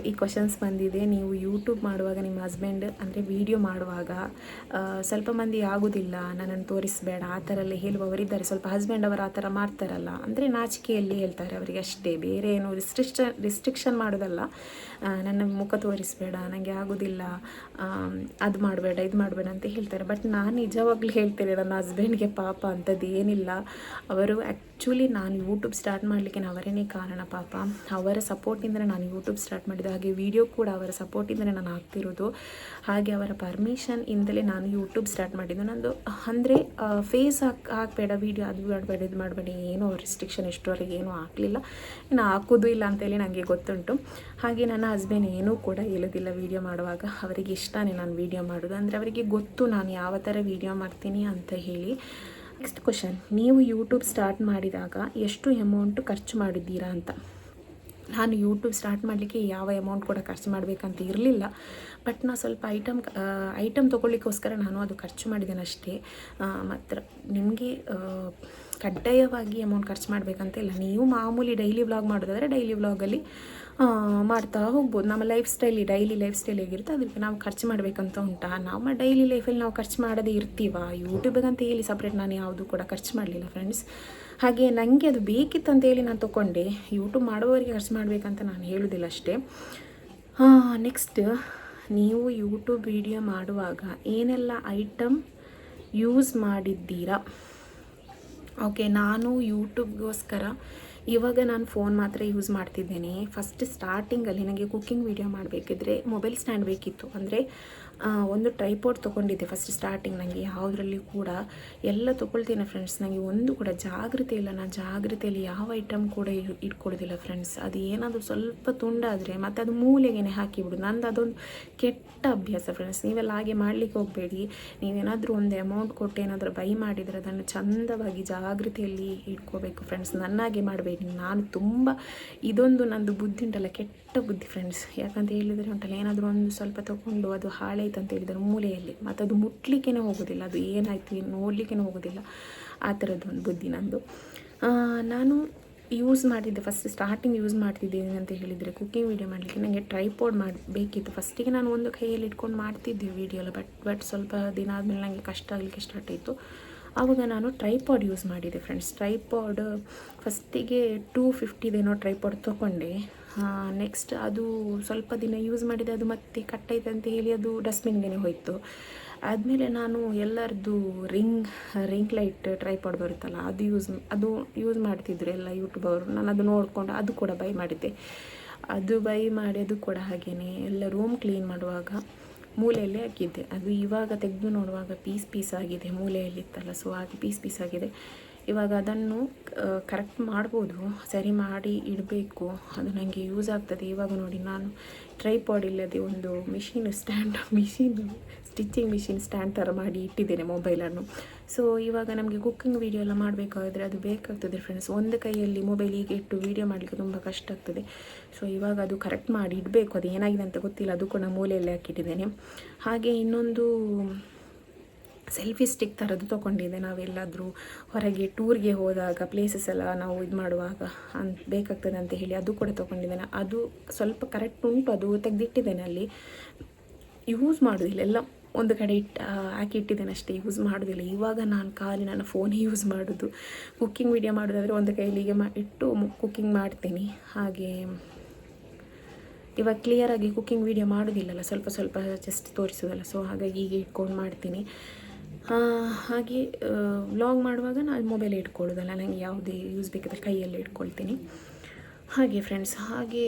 ಈ ಕ್ವಶನ್ಸ್ ಬಂದಿದೆ. ನೀವು ಯೂಟ್ಯೂಬ್ ಮಾಡುವಾಗ ನಿಮ್ಮ ಹಸ್ಬೆಂಡ್ ಅಂದರೆ ವಿಡಿಯೋ ಮಾಡುವಾಗ ಸ್ವಲ್ಪ ಮಂದಿ ಆಗೋದಿಲ್ಲ, ನನ್ನನ್ನು ತೋರಿಸಬೇಡ ಆ ಥರ ಎಲ್ಲ ಹೇಳುವವರಿದ್ದಾರೆ. ಸ್ವಲ್ಪ ಹಸ್ಬೆಂಡ್ ಅವರು ಆ ಥರ ಮಾಡ್ತಾರಲ್ಲ, ಅಂದರೆ ನಾಚಿಕೆಯಲ್ಲಿ ಹೇಳ್ತಾರೆ ಅವರಿಗೆ ಅಷ್ಟೇ, ಬೇರೆ ಏನು ರಿಸ್ಟ್ರಿಕ್ಷನ್ ಮಾಡೋದಲ್ಲ. ನನ್ನ ಮುಖ ತೋರಿಸಬೇಡ, ನನಗೆ ಆಗೋದಿಲ್ಲ, ಅದು ಮಾಡಬೇಡ ಇದು ಮಾಡಬೇಡ ಅಂತ ಹೇಳ್ತಾರೆ. ಬಟ್ ನಾನು ನಿಜವಾಗ್ಲೂ ಹೇಳ್ತೇನೆ, ನನ್ನ ಹಸ್ಬೆಂಡ್ಗೆ ಪಾಪ ಅಂಥದ್ದು ಏನಿಲ್ಲ. ಅವರು ಆ್ಯಕ್ಚುಲಿ ನಾನು ಯೂಟ್ಯೂಬ್ ಸ್ಟಾರ್ಟ್ ಮಾಡಲಿಕ್ಕೆ ಅವರೇ ಕಾರಣ. ಪಾಪ ಅವರ ಸಪೋರ್ಟಿಂದಲೇ ನಾನು ಯೂಟ್ಯೂಬ್ ಸ್ಟಾರ್ಟ್ ಮಾಡಿದ್ದು, ಹಾಗೆ ವಿಡಿಯೋ ಕೂಡ ಅವರ ಸಪೋರ್ಟಿಂದಲೇ ನಾನು ಹಾಕ್ತಿರೋದು, ಹಾಗೆ ಅವರ ಪರ್ಮಿಷನ್ ಇಂದಲೇ ನಾನು ಯೂಟ್ಯೂಬ್ ಸ್ಟಾರ್ಟ್ ಮಾಡಿದ್ದು. ನಂದು ಅಂದರೆ ಫೇಸ್ ಹಾಕಬೇಡ, ವೀಡಿಯೋ ಅದು ಮಾಡಬೇಡ ಇದು ಮಾಡಬೇಡ, ಏನೋ ರಿಸ್ಟ್ರಿಕ್ಷನ್ ಇಷ್ಟವರೆಗೆ ಏನೂ ಹಾಕಲಿಲ್ಲ, ಇನ್ನು ಹಾಕೋದು ಇಲ್ಲ ಅಂತೇಳಿ ನನಗೆ ಗೊತ್ತುಂಟು. ಹಾಗೆ ನನ್ನ ಹಸ್ಬೆಂಡ್ ಏನೂ ಕೂಡ ಹೇಳೋದಿಲ್ಲ ವೀಡಿಯೋ ಮಾಡುವಾಗ, ಅವರಿಗೆ ಇಷ್ಟನೇ ನಾನು ವೀಡಿಯೋ ಮಾಡೋದು, ಅಂದರೆ ಅವರಿಗೆ ಗೊತ್ತು ನಾನು ಯಾವ ಥರ ವೀಡಿಯೋ ಮಾಡ್ತೀನಿ ಅಂತ ಹೇಳಿ. ನೆಕ್ಸ್ಟ್ ಕ್ವಶನ್, ನೀವು ಯೂಟ್ಯೂಬ್ ಸ್ಟಾರ್ಟ್ ಮಾಡಿದಾಗ ಎಷ್ಟು ಅಮೌಂಟು ಖರ್ಚು ಮಾಡಿದ್ದೀರಾ ಅಂತ. ನಾನು ಯೂಟ್ಯೂಬ್ ಸ್ಟಾರ್ಟ್ ಮಾಡಲಿಕ್ಕೆ ಯಾವ ಅಮೌಂಟ್ ಕೂಡ ಖರ್ಚು ಮಾಡಬೇಕಂತ ಇರಲಿಲ್ಲ. ಬಟ್ ನಾನು ಸ್ವಲ್ಪ ಐಟಮ್ ತೊಗೊಳ್ಳಿಕ್ಕೋಸ್ಕರ ನಾನು ಅದು ಖರ್ಚು ಮಾಡಿದ್ದೇನೆ ಅಷ್ಟೇ. ಮಾತ್ರ ನಿಮಗೆ ಕಡ್ಡಾಯವಾಗಿ ಅಮೌಂಟ್ ಖರ್ಚು ಮಾಡಬೇಕಂತ ಇಲ್ಲ. ನೀವು ಮಾಮೂಲಿ ಡೈಲಿ ವ್ಲಾಗ್ ಮಾಡೋದಾದರೆ ಡೈಲಿ ವ್ಲಾಗಲ್ಲಿ ಮಾಡ್ತಾ ಹೋಗ್ಬೋದು. ನಮ್ಮ ಡೈಲಿ ಲೈಫ್ ಸ್ಟೈಲ್ ಹೇಗಿರುತ್ತೆ ಅದಕ್ಕೆ ನಾವು ಖರ್ಚು ಮಾಡಬೇಕಂತ ಉಂಟಾ. ನಮ್ಮ ಡೈಲಿ ಲೈಫಲ್ಲಿ ನಾವು ಖರ್ಚು ಮಾಡೋದೇ ಇರ್ತೀವ, ಯೂಟ್ಯೂಬಿಗಂತ ಹೇಳಿ ಸಪ್ರೇಟ್ ನಾನು ಯಾವುದು ಕೂಡ ಖರ್ಚು ಮಾಡಲಿಲ್ಲ ಫ್ರೆಂಡ್ಸ್. ಹಾಗೆ ನನಗೆ ಅದು ಬೇಕಿತ್ತು ಅಂತೇಳಿ ನಾನು ತೊಗೊಂಡೆ. ಯೂಟ್ಯೂಬ್ ಮಾಡುವವರಿಗೆ ಖರ್ಚು ಮಾಡಬೇಕಂತ ನಾನು ಹೇಳೋದಿಲ್ಲ ಅಷ್ಟೇ. ನೆಕ್ಸ್ಟ್, ನೀವು ಯೂಟ್ಯೂಬ್ ವಿಡಿಯೋ ಮಾಡುವಾಗ ಏನೆಲ್ಲ ಐಟಮ್ ಯೂಸ್ ಮಾಡಿದ್ದೀರಾ. ಓಕೆ, ನಾನು ಯೂಟ್ಯೂಬ್ಗೋಸ್ಕರ ಇವಾಗ ನಾನು ಫೋನ್ ಮಾತ್ರ ಯೂಸ್ ಮಾಡ್ತಿದ್ದೇನೆ. ಫಸ್ಟ್ ಸ್ಟಾರ್ಟಿಂಗಲ್ಲಿ ನನಗೆ ಕುಕ್ಕಿಂಗ್ ವೀಡಿಯೋ ಮಾಡಬೇಕಿದ್ರೆ ಮೊಬೈಲ್ ಸ್ಟ್ಯಾಂಡ್ ಬೇಕಿತ್ತು. ಅಂದರೆ ಒಂದು ಟ್ರೈಪಾಡ್ ತೊಗೊಂಡಿದ್ದೆ ಫಸ್ಟ್ ಸ್ಟಾರ್ಟಿಂಗ್. ನನಗೆ ಯಾವುದರಲ್ಲಿ ಕೂಡ ಎಲ್ಲ ತೊಗೊಳ್ತೀನಿ ಫ್ರೆಂಡ್ಸ್, ನನಗೆ ಒಂದು ಕೂಡ ಜಾಗೃತಿ ಇಲ್ಲ. ನಾನು ಜಾಗೃತಿಯಲ್ಲಿ ಯಾವ ಐಟಮ್ ಕೂಡ ಇಟ್ಕೊಳ್ಳೋದಿಲ್ಲ ಫ್ರೆಂಡ್ಸ್. ಅದು ಏನಾದರೂ ಸ್ವಲ್ಪ ತುಂಡಾದರೆ ಮತ್ತು ಅದು ಮೂಲೆಗೆ ಹಾಕಿಬಿಡೋದು, ನಂದು ಅದೊಂದು ಕೆಟ್ಟ ಅಭ್ಯಾಸ ಫ್ರೆಂಡ್ಸ್. ನೀವೆಲ್ಲ ಹಾಗೆ ಮಾಡಲಿಕ್ಕೆ ಹೋಗಬೇಡಿ. ನೀವೇನಾದರೂ ಒಂದು ಅಮೌಂಟ್ ಕೊಟ್ಟು ಏನಾದರೂ ಬೈ ಮಾಡಿದರೆ ಅದನ್ನು ಚಂದವಾಗಿ ಜಾಗೃತಿಯಲ್ಲಿ ಇಟ್ಕೋಬೇಕು ಫ್ರೆಂಡ್ಸ್. ನನ್ನಾಗೆ ಮಾಡಬೇಡಿ. ನಾನು ತುಂಬ ಇದೊಂದು ನಂದು ಬುದ್ಧಿ ಉಂಟಲ್ಲ, ಕೆಟ್ಟ ಬುದ್ಧಿ ಫ್ರೆಂಡ್ಸ್. ಯಾಕಂತ ಹೇಳಿದರೆ ಉಂಟಲ್ಲ, ಏನಾದರೂ ಒಂದು ಸ್ವಲ್ಪ ತೊಗೊಂಡು ಅದು ಹಾಳಾಯ್ತು ಅಂತ ಹೇಳಿದರೆ ಮೂಲೆಯಲ್ಲಿ ಮತ್ತು ಅದು ಮುಟ್ಲಿಕ್ಕೇ ಹೋಗೋದಿಲ್ಲ, ಅದು ಏನಾಯಿತು ನೋಡಲಿಕ್ಕೇ ಹೋಗೋದಿಲ್ಲ. ಆ ಥರದ್ದು ಒಂದು ಬುದ್ಧಿ ನಂದು. ನಾನು ಯೂಸ್ ಮಾಡಿದ್ದೆ ಫಸ್ಟ್ ಸ್ಟಾರ್ಟಿಂಗ್ ಯೂಸ್ ಮಾಡ್ತಿದ್ದೇನೆ ಅಂತ ಹೇಳಿದರೆ ಕುಕ್ಕಿಂಗ್ ವೀಡಿಯೋ ಮಾಡಲಿಕ್ಕೆ ನನಗೆ ಟ್ರೈಪಾಡ್ ಬೇಕಿತ್ತು. ಫಸ್ಟಿಗೆ ನಾನು ಒಂದು ಕೈಯಲ್ಲಿ ಇಟ್ಕೊಂಡು ಮಾಡ್ತಿದ್ದೆ ವೀಡಿಯೋ ಎಲ್ಲ. ಬಟ್ ಸ್ವಲ್ಪ ದಿನ ಆದಮೇಲೆ ನನಗೆ ಕಷ್ಟ ಆಗಲಿಕ್ಕೆ ಸ್ಟಾರ್ಟ್ ಆಯಿತು. ಆವಾಗ ನಾನು ಟ್ರೈಪಾಡ್ ಯೂಸ್ ಮಾಡಿದೆ ಫ್ರೆಂಡ್ಸ್. ಟ್ರೈಪಾಡ್ ಫಸ್ಟಿಗೆ 250 ಟ್ರೈಪಾಡ್ ತೊಗೊಂಡೆ. ನೆಕ್ಸ್ಟ್ ಅದು ಸ್ವಲ್ಪ ದಿನ ಯೂಸ್ ಮಾಡಿದೆ, ಅದು ಮತ್ತೆ ಕಟ್ಟಾಯ್ತು ಅಂತ ಹೇಳಿ ಅದು ಡಸ್ಟ್ಬಿನ್ಗೆ ಹೋಯಿತು. ಆದಮೇಲೆ ನಾನು ಎಲ್ಲರದ್ದು ರಿಂಗ್ ಲೈಟ್ ಟ್ರೈಪಾಡ್ ಬರುತ್ತಲ್ಲ, ಅದು ಯೂಸ್ ಮಾಡ್ತಿದ್ರು ಎಲ್ಲ ಯೂಟ್ಯೂಬ್ ಅವರು. ನಾನು ಅದು ನೋಡಿಕೊಂಡು ಅದು ಕೂಡ ಬೈ ಮಾಡಿದ್ದೆ. ಅದು ಕೂಡ ಹಾಗೆಯೇ ಎಲ್ಲ ರೂಮ್ ಕ್ಲೀನ್ ಮಾಡುವಾಗ ಮೂಲೆಯಲ್ಲೇ ಹಾಕಿದ್ದೆ. ಅದು ಇವಾಗ ತೆಗೆದು ನೋಡುವಾಗ ಪೀಸ್ ಆಗಿದೆ, ಮೂಲೆಯಲ್ಲಿತ್ತಲ್ಲ, ಸೊ ಹಾಗೆ ಪೀಸ್ ಆಗಿದೆ. ಇವಾಗ ಅದನ್ನು ಕರೆಕ್ಟ್ ಮಾಡ್ಬೋದು, ಸರಿ ಮಾಡಿ ಇಡಬೇಕು, ಅದು ನನಗೆ ಯೂಸ್ ಆಗ್ತದೆ. ಇವಾಗ ನೋಡಿ, ನಾನು ಟ್ರೈಪಾಡ್ ಇಲ್ಲದೆ ಒಂದು ಸ್ಟಿಚಿಂಗ್ ಮಿಷಿನ್ ಸ್ಟ್ಯಾಂಡ್ ಥರ ಮಾಡಿ ಇಟ್ಟಿದ್ದೇನೆ ಮೊಬೈಲನ್ನು. ಸೊ ಇವಾಗ ನಮಗೆ ಕುಕ್ಕಿಂಗ್ ವೀಡಿಯೋ ಎಲ್ಲ ಮಾಡಬೇಕಾದ್ರೆ ಅದು ಬೇಕಾಗ್ತದೆ ಫ್ರೆಂಡ್ಸ್. ಒಂದು ಕೈಯಲ್ಲಿ ಮೊಬೈಲ್ ಹೀಗೆ ಇಟ್ಟು ವೀಡಿಯೋ ಮಾಡಲಿಕ್ಕೆ ತುಂಬ ಕಷ್ಟ ಆಗ್ತದೆ. ಸೊ ಇವಾಗ ಅದು ಕರೆಕ್ಟ್ ಮಾಡಿ ಇಡಬೇಕು. ಅದು ಏನಾಗಿದೆ ಅಂತ ಗೊತ್ತಿಲ್ಲ, ಅದು ಕೂಡ ಮೂಲೆಯಲ್ಲೇ ಹಾಕಿಟ್ಟಿದ್ದೇನೆ. ಹಾಗೆ ಇನ್ನೊಂದು ಸೆಲ್ಫಿ ಸ್ಟಿಕ್ ಥರದ್ದು ತೊಗೊಂಡಿದ್ದೆ. ನಾವೆಲ್ಲಾದರೂ ಹೊರಗೆ ಟೂರ್ಗೆ ಹೋದಾಗ ಪ್ಲೇಸಸ್ ಎಲ್ಲ ನಾವು ಇದು ಮಾಡುವಾಗ ಬೇಕಾಗ್ತದೆ ಅಂತ ಹೇಳಿ ಅದು ಕೂಡ ತೊಗೊಂಡಿದ್ದೇನೆ. ಅದು ಸ್ವಲ್ಪ ಕರೆಕ್ಟ್ ಉಂಟು, ಅದು ತೆಗೆದಿಟ್ಟಿದ್ದೇನೆ ಅಲ್ಲಿ. ಯೂಸ್ ಮಾಡೋದಿಲ್ಲ, ಎಲ್ಲ ಒಂದು ಕಡೆ ಹಾಕಿ ಇಟ್ಟಿದ್ದೇನೆ ಅಷ್ಟೇ, ಯೂಸ್ ಮಾಡೋದಿಲ್ಲ. ಇವಾಗ ನಾನು ಖಾಲಿ ನನ್ನ ಫೋನೇ ಯೂಸ್ ಮಾಡೋದು. ಕುಕ್ಕಿಂಗ್ ವೀಡಿಯೋ ಮಾಡೋದಾದರೆ ಒಂದು ಕೈಯಲ್ಲಿ ಹೀಗೆ ಇಟ್ಟು ಕುಕ್ಕಿಂಗ್ ಮಾಡ್ತೀನಿ. ಹಾಗೆ ಇವಾಗ ಕ್ಲಿಯರಾಗಿ ಕುಕ್ಕಿಂಗ್ ವೀಡಿಯೋ ಮಾಡೋದಿಲ್ಲಲ್ಲ, ಸ್ವಲ್ಪ ಜಸ್ಟ್ ತೋರಿಸೋದಲ್ಲ. ಸೊ ಹಾಗಾಗಿ ಹೀಗೆ ಇಟ್ಕೊಂಡು ಮಾಡ್ತೀನಿ. ಹಾಗೆ ವ್ಲಾಗ್ ಮಾಡುವಾಗ ನಾನು ಮೊಬೈಲ್ ಇಟ್ಕೊಳ್ಳೋದಲ್ಲ, ನನಗೆ ಯಾವುದೇ ಯೂಸ್ ಬೇಕಿದ್ರೆ ಕೈಯಲ್ಲಿ ಇಟ್ಕೊಳ್ತೀನಿ. ಹಾಗೆ ಫ್ರೆಂಡ್ಸ್, ಹಾಗೆ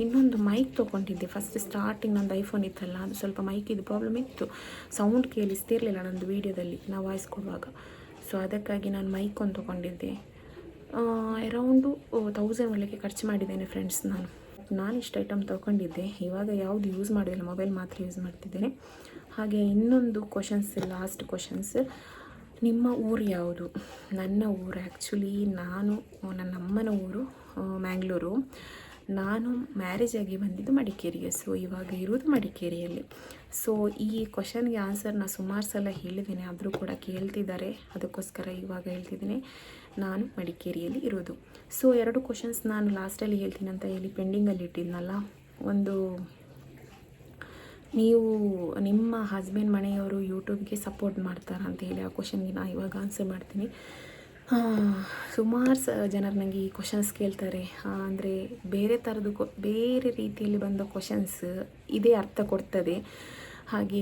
ಇನ್ನೊಂದು ಮೈಕ್ ತೊಗೊಂಡಿದ್ದೆ ಫಸ್ಟ್ ಸ್ಟಾರ್ಟಿಂಗ್. ನಂದು ಐಫೋನ್ ಇತ್ತಲ್ಲ, ಅದು ಸ್ವಲ್ಪ ಮೈಕಿದು ಪ್ರಾಬ್ಲಮ್ ಇತ್ತು, ಸೌಂಡ್ ಕೇಳಿಸ್ತಿರಲಿಲ್ಲ ನಂದು ವೀಡಿಯೋದಲ್ಲಿ ನಾವು ವಾಯ್ಸ್ ಕೊಡುವಾಗ. ಸೊ ಅದಕ್ಕಾಗಿ ನಾನು ಮೈಕ್ ಒಂದು ತೊಗೊಂಡಿದ್ದೆ. ಅರೌಂಡು 1000 ಒಳಗೆ ಖರ್ಚು ಮಾಡಿದ್ದೇನೆ ಫ್ರೆಂಡ್ಸ್. ನಾನು ಇಷ್ಟು ಐಟಮ್ ತೊಗೊಂಡಿದ್ದೆ. ಇವಾಗ ಯಾವುದು ಯೂಸ್ ಮಾಡೋದಿಲ್ಲ, ಮೊಬೈಲ್ ಮಾತ್ರ ಯೂಸ್ ಮಾಡ್ತಿದ್ದೇನೆ. ಹಾಗೆ ಇನ್ನೊಂದು ಲಾಸ್ಟ್ ಕ್ವಶನ್ಸ್, ನಿಮ್ಮ ಊರು ಯಾವುದು? ನನ್ನ ಊರು ಆ್ಯಕ್ಚುಲಿ ನನ್ನ ಅಮ್ಮನ ಊರು ಮ್ಯಾಂಗ್ಳೂರು. ನಾನು ಮ್ಯಾರೇಜ್ ಆಗಿ ಬಂದಿದ್ದು ಮಡಿಕೇರಿಗೆ. ಸೊ ಇವಾಗ ಇರೋದು ಮಡಿಕೇರಿಯಲ್ಲಿ. ಸೊ ಈ ಕ್ವಶನ್ಗೆ ಆನ್ಸರ್ ನಾನು ಸುಮಾರು ಸಲ ಹೇಳಿದ್ದೇನೆ, ಆದರೂ ಕೂಡ ಕೇಳ್ತಿದ್ದಾರೆ, ಅದಕ್ಕೋಸ್ಕರ ಇವಾಗ ಹೇಳ್ತಿದ್ದೀನಿ. ನಾನು ಮಡಿಕೇರಿಯಲ್ಲಿ ಇರೋದು. ಸೊ 2 ಕ್ವಶನ್ಸ್ ನಾನು ಲಾಸ್ಟಲ್ಲಿ ಹೇಳ್ತೀನಿ ಅಂತ ಹೇಳಿ ಪೆಂಡಿಂಗಲ್ಲಿ ಇಟ್ಟಿದ್ನಲ್ಲ, ಒಂದು ನೀವು ನಿಮ್ಮ ಹಸ್ಬೆಂಡ್ ಮನೆಯವರು ಯೂಟ್ಯೂಬ್ಗೆ ಸಪೋರ್ಟ್ ಮಾಡ್ತಾರಾ ಅಂತ ಹೇಳಿ ಆ ಕ್ವಶನ್ಗೆ ನಾನು ಇವಾಗ ಆನ್ಸರ್ ಮಾಡ್ತೀನಿ. ಸುಮಾರು ಜನರು ನನಗೆ ಈ ಕ್ವಶನ್ಸ್ ಕೇಳ್ತಾರೆ. ಅಂದರೆ ಬೇರೆ ಥರದ್ದು ಬೇರೆ ರೀತಿಯಲ್ಲಿ ಬಂದ ಕ್ವಶನ್ಸ್ ಇದೇ ಅರ್ಥ ಕೊಡ್ತದೆ. ಹಾಗೆ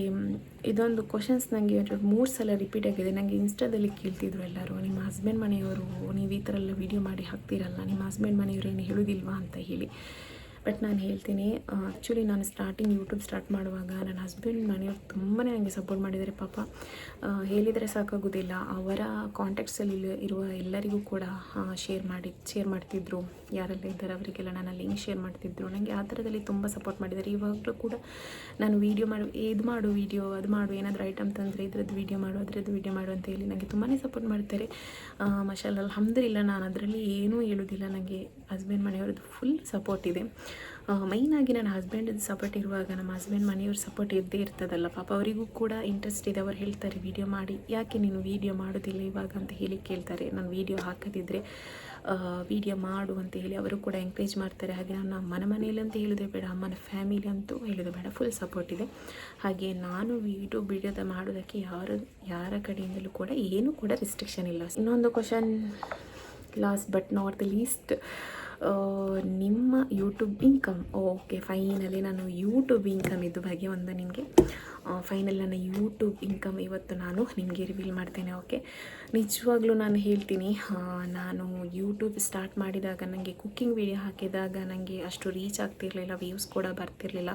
ಇದೊಂದು ಕ್ವಶನ್ಸ್ ನನಗೆ 3 ಸಲ ರಿಪೀಟ್ ಆಗಿದೆ. ನನಗೆ ಇನ್ಸ್ಟಾದಲ್ಲಿ ಕೇಳ್ತಿದ್ರು ಎಲ್ಲರೂ, ನಿಮ್ಮ ಹಸ್ಬೆಂಡ್ ಮನೆಯವರು ನೀವು ಈ ಥರ ಎಲ್ಲ ವೀಡಿಯೋ ಮಾಡಿ ಹಾಕ್ತಿರಲ್ಲ, ನಿಮ್ಮ ಹಸ್ಬೆಂಡ್ ಮನೆಯವರು ಏನು ಹೇಳೋದಿಲ್ವಾ ಅಂತ ಹೇಳಿ. ಬಟ್ ನಾನು ಹೇಳ್ತೀನಿ, ಆ್ಯಕ್ಚುಲಿ ನಾನು ಸ್ಟಾರ್ಟಿಂಗ್ ಯೂಟ್ಯೂಬ್ ಸ್ಟಾರ್ಟ್ ಮಾಡುವಾಗ ನನ್ನ ಹಸ್ಬೆಂಡ್ ಮನೆಯವ್ರು ತುಂಬಾ ನನಗೆ ಸಪೋರ್ಟ್ ಮಾಡಿದ್ದಾರೆ. ಪಾಪ ಹೇಳಿದರೆ ಸಾಕಾಗೋದಿಲ್ಲ, ಅವರ ಕಾಂಟ್ಯಾಕ್ಟ್ಸಲ್ಲಿ ಇರುವ ಎಲ್ಲರಿಗೂ ಕೂಡ ಶೇರ್ ಮಾಡ್ತಿದ್ರು. ಯಾರೆಲ್ಲ ಇದ್ದಾರೆ ಅವರಿಗೆಲ್ಲ ನಾನು ಲಿಂಕ್ ಶೇರ್ ಮಾಡ್ತಿದ್ರು. ನನಗೆ ಆ ಥರದಲ್ಲಿ ತುಂಬ ಸಪೋರ್ಟ್ ಮಾಡಿದ್ದಾರೆ. ಇವಾಗಲೂ ಕೂಡ ನಾನು ವೀಡಿಯೋ ಮಾಡು ವೀಡಿಯೋ ಅದು ಮಾಡು, ಏನಾದರೂ ಐಟಮ್ ತಂದರೆ ಇದ್ರದ್ದು ವೀಡಿಯೋ ಮಾಡು ಅದರದ್ದು ವೀಡಿಯೋ ಮಾಡು ಅಂತ ಹೇಳಿ ನನಗೆ ತುಂಬಾ ಸಪೋರ್ಟ್ ಮಾಡ್ತಾರೆ. ಮಾಷಾಅಲ್ಲಾ ಅಲ್ಹಮ್ದುಲಿಲ್ಲಾ, ನಾನು ಅದರಲ್ಲಿ ಏನೂ ಹೇಳೋದಿಲ್ಲ. ನನಗೆ ಹಸ್ಬೆಂಡ್ ಮನೆಯವ್ರದ್ದು ಫುಲ್ ಸಪೋರ್ಟ್ ಇದೆ. ಮೈನಾಗಿ ನನ್ನ ಹಸ್ಬೆಂಡದ್ದು ಸಪೋರ್ಟ್ ಇರುವಾಗ ನಮ್ಮ ಹಸ್ಬೆಂಡ್ ಮನೆಯವ್ರ ಸಪೋರ್ಟ್ ಇದ್ದೇ ಇರ್ತದಲ್ಲ. ಪಾಪ ಅವರಿಗೂ ಕೂಡ ಇಂಟ್ರೆಸ್ಟ್ ಇದೆ. ಅವ್ರು ಹೇಳ್ತಾರೆ, ವೀಡಿಯೋ ಮಾಡಿ, ಯಾಕೆ ನೀನು ವೀಡಿಯೋ ಮಾಡೋದಿಲ್ಲ ಇವಾಗ ಅಂತ ಹೇಳಿ ಕೇಳ್ತಾರೆ. ನಾನು ವೀಡಿಯೋ ಹಾಕದಿದ್ದರೆ ವೀಡಿಯೋ ಮಾಡು ಅಂತ ಹೇಳಿ ಅವರು ಕೂಡ ಎಂಕರೇಜ್ ಮಾಡ್ತಾರೆ. ಹಾಗೆ ನನ್ನ ಮನೆಯಲ್ಲಿ ಅಂತ ಹೇಳಿದ್ರೆ ಬೇಡ, ಅಮ್ಮನ ಫ್ಯಾಮಿಲಿ ಅಂತೂ ಹೇಳಿದ್ರೆ ಬೇಡ, ಫುಲ್ ಸಪೋರ್ಟ್ ಇದೆ. ಹಾಗೆ ನಾನು ವಿಡಿಯೋದ ಮಾಡೋದಕ್ಕೆ ಯಾರ ಕಡೆಯಿಂದಲೂ ಕೂಡ ಏನೂ ಕೂಡ ರಿಸ್ಟ್ರಿಕ್ಷನ್ ಇಲ್ಲ. ಇನ್ನೊಂದು question, last but not the least, ನಿಮ್ಮ ಯೂಟ್ಯೂಬ್ ಇನ್ಕಮ್. ಓಕೆ, ಫೈನಲಿ ನಾನು ಯೂಟ್ಯೂಬ್ ಇನ್ಕಮ್ ಇದ್ದು ಬಗ್ಗೆ ಒಂದು ನಿಮಗೆ ಫೈನಲ್ ನನ್ನ ಯೂಟ್ಯೂಬ್ ಇನ್ಕಮ್ ಇವತ್ತು ನಾನು ನಿಮಗೆ ರಿವೀಲ್ ಮಾಡ್ತೇನೆ. ಓಕೆ, ನಿಜವಾಗ್ಲೂ ನಾನು ಹೇಳ್ತೀನಿ, ನಾನು ಯೂಟ್ಯೂಬ್ ಸ್ಟಾರ್ಟ್ ಮಾಡಿದಾಗ ನನಗೆ ಕುಕ್ಕಿಂಗ್ ವಿಡಿಯೋ ಹಾಕಿದಾಗ ನನಗೆ ಅಷ್ಟು ರೀಚ್ ಆಗ್ತಿರಲಿಲ್ಲ, ವ್ಯೂಸ್ ಕೂಡ ಬರ್ತಿರಲಿಲ್ಲ.